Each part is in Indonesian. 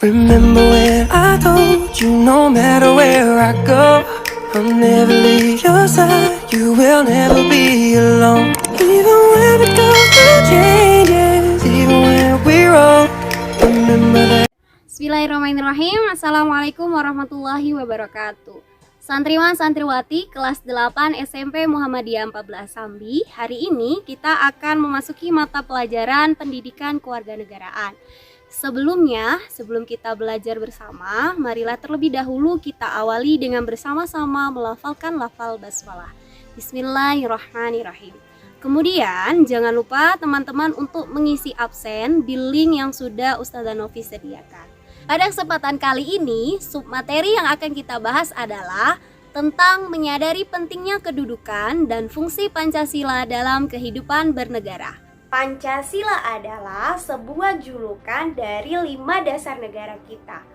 Remember when I told you no matter where I go, I'll never leave your side, you will never be alone. Even when we go through changes, even when we're old, remember that. Bismillahirrahmanirrahim. Assalamualaikum warahmatullahi wabarakatuh. Santriwan santriwati kelas 8 SMP Muhammadiyah 14 Sambi. Hari ini kita akan memasuki mata pelajaran pendidikan kewarganegaraan. Sebelum kita belajar bersama, marilah terlebih dahulu kita awali dengan bersama-sama melafalkan lafal basmalah. Bismillahirrahmanirrahim. Kemudian jangan lupa teman-teman untuk mengisi absen di link yang sudah Ustazah Novi sediakan. Pada kesempatan kali ini, submateri yang akan kita bahas adalah tentang menyadari pentingnya kedudukan dan fungsi Pancasila dalam kehidupan bernegara. Pancasila adalah sebuah julukan dari 5 dasar negara kita.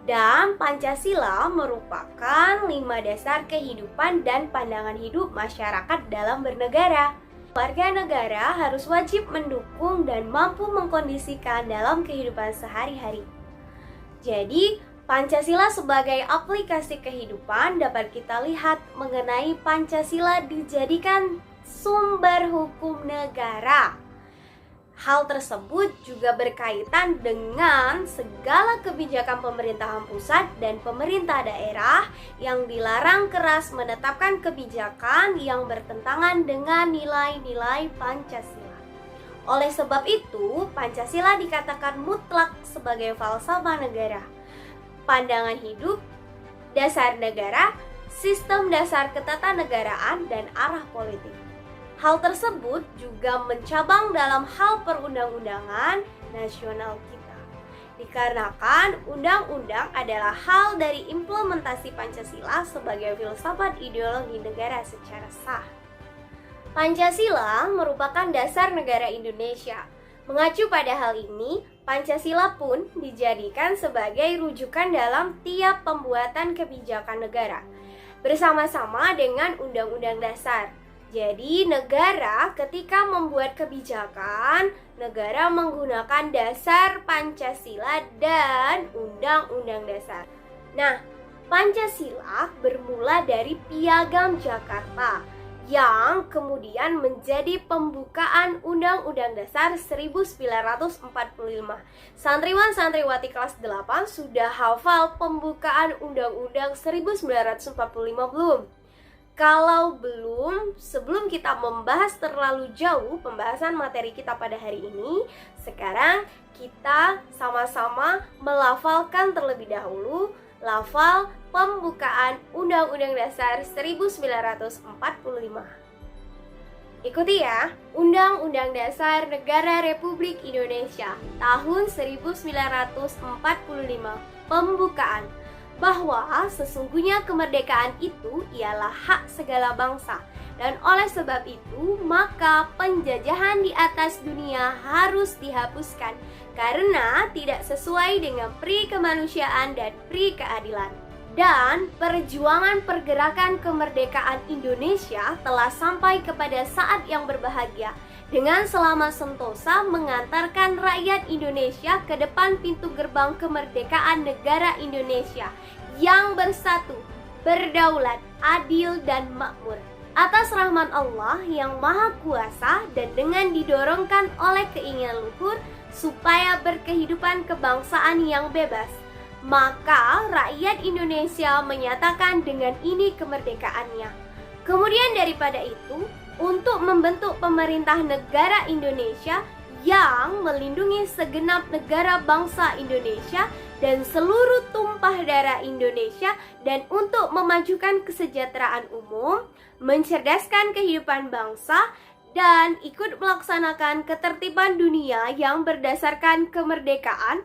Dan Pancasila merupakan 5 dasar kehidupan dan pandangan hidup masyarakat dalam bernegara. Warga negara harus wajib mendukung dan mampu mengkondisikan dalam kehidupan sehari-hari. Jadi, Pancasila sebagai aplikasi kehidupan dapat kita lihat mengenai Pancasila dijadikan sumber hukum negara. Hal tersebut juga berkaitan dengan segala kebijakan pemerintahan pusat dan pemerintah daerah yang dilarang keras menetapkan kebijakan yang bertentangan dengan nilai-nilai Pancasila. Oleh sebab itu, Pancasila dikatakan mutlak sebagai falsafah negara, pandangan hidup, dasar negara, sistem dasar ketatanegaraan, dan arah politik. Hal tersebut juga mencabang dalam hal perundang-undangan nasional kita. Dikarenakan undang-undang adalah hal dari implementasi Pancasila sebagai filsafat ideologi negara secara sah. Pancasila merupakan dasar negara Indonesia. Mengacu pada hal ini, Pancasila pun dijadikan sebagai rujukan dalam tiap pembuatan kebijakan negara, bersama-sama dengan Undang-Undang Dasar. Jadi, negara ketika membuat kebijakan, negara menggunakan dasar Pancasila dan Undang-Undang Dasar. Nah, Pancasila bermula dari Piagam Jakarta yang kemudian menjadi pembukaan Undang-Undang Dasar 1945. Santriwan-santriwati kelas 8 sudah hafal pembukaan Undang-Undang 1945 belum? Kalau belum, sebelum kita membahas terlalu jauh pembahasan materi kita pada hari ini, sekarang kita sama-sama melafalkan terlebih dahulu lafal pembukaan Undang-Undang Dasar 1945. Ikuti ya, Undang-Undang Dasar Negara Republik Indonesia tahun 1945. Pembukaan bahwa sesungguhnya kemerdekaan itu ialah hak segala bangsa, dan oleh sebab itu maka penjajahan di atas dunia harus dihapuskan karena tidak sesuai dengan pri kemanusiaan dan pri keadilan. Dan perjuangan pergerakan kemerdekaan Indonesia telah sampai kepada saat yang berbahagia dengan selama sentosa mengantarkan rakyat Indonesia ke depan pintu gerbang kemerdekaan negara Indonesia yang bersatu, berdaulat, adil, dan makmur atas rahmat Allah yang Maha Kuasa dan dengan didorongkan oleh keinginan luhur supaya berkehidupan kebangsaan yang bebas. Maka rakyat Indonesia menyatakan dengan ini kemerdekaannya. Kemudian daripada itu, untuk membentuk pemerintah negara Indonesia yang melindungi segenap negara bangsa Indonesia dan seluruh tumpah darah Indonesia, dan untuk memajukan kesejahteraan umum, mencerdaskan kehidupan bangsa, dan ikut melaksanakan ketertiban dunia yang berdasarkan kemerdekaan,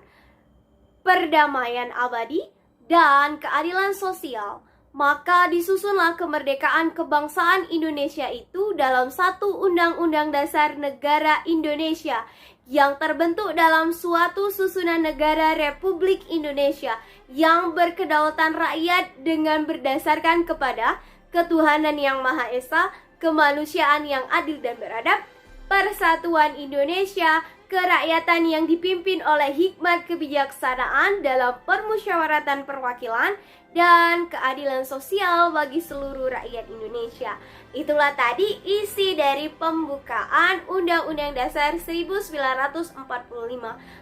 perdamaian abadi, dan keadilan sosial. Maka disusunlah kemerdekaan kebangsaan Indonesia itu dalam satu Undang-Undang Dasar Negara Indonesia yang terbentuk dalam suatu susunan negara Republik Indonesia yang berkedaulatan rakyat dengan berdasarkan kepada ketuhanan yang Maha Esa, kemanusiaan yang adil dan beradab, persatuan Indonesia, kerakyatan yang dipimpin oleh hikmat kebijaksanaan dalam permusyawaratan perwakilan dan keadilan sosial bagi seluruh rakyat Indonesia. Itulah tadi isi dari pembukaan Undang-Undang Dasar 1945.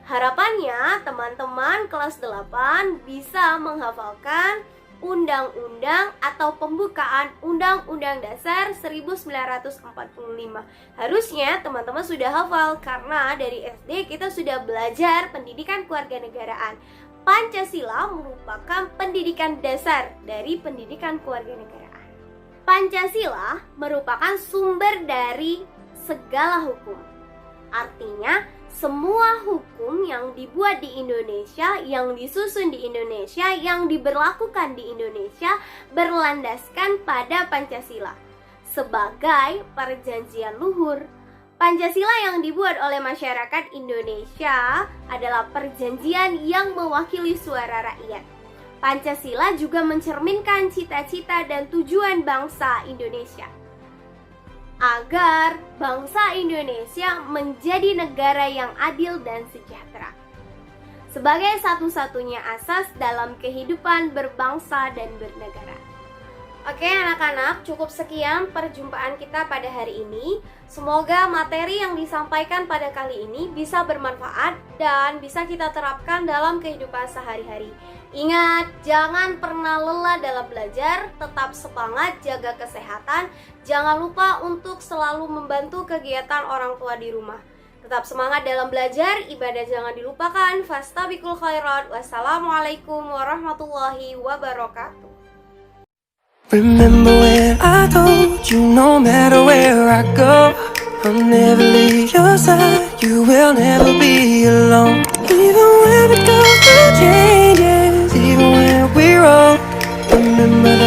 Harapannya teman-teman kelas 8 bisa menghafalkan undang-undang atau pembukaan Undang-Undang Dasar 1945. Harusnya teman-teman sudah hafal karena dari SD kita sudah belajar pendidikan kewarganegaraan. Pancasila merupakan pendidikan dasar dari pendidikan kewarganegaraan. Pancasila merupakan sumber dari segala hukum. Artinya, semua hukum yang dibuat di Indonesia, yang disusun di Indonesia, yang diberlakukan di Indonesia berlandaskan pada Pancasila sebagai perjanjian luhur. Pancasila yang dibuat oleh masyarakat Indonesia adalah perjanjian yang mewakili suara rakyat. Pancasila juga mencerminkan cita-cita dan tujuan bangsa Indonesia agar bangsa Indonesia menjadi negara yang adil dan sejahtera sebagai satu-satunya asas dalam kehidupan berbangsa dan bernegara. Oke anak-anak, cukup sekian perjumpaan kita pada hari ini. Semoga materi yang disampaikan pada kali ini bisa bermanfaat dan bisa kita terapkan dalam kehidupan sehari-hari. Ingat, jangan pernah lelah dalam belajar, tetap semangat, jaga kesehatan. Jangan lupa untuk selalu membantu kegiatan orang tua di rumah. Tetap semangat dalam belajar, ibadah jangan dilupakan. Fastabiqul khairat. Wassalamualaikum warahmatullahi wabarakatuh. Remember when I told you no matter where I go, I'll never leave your side, you will never be alone. Even when it goes through changes, even when we're old, remember that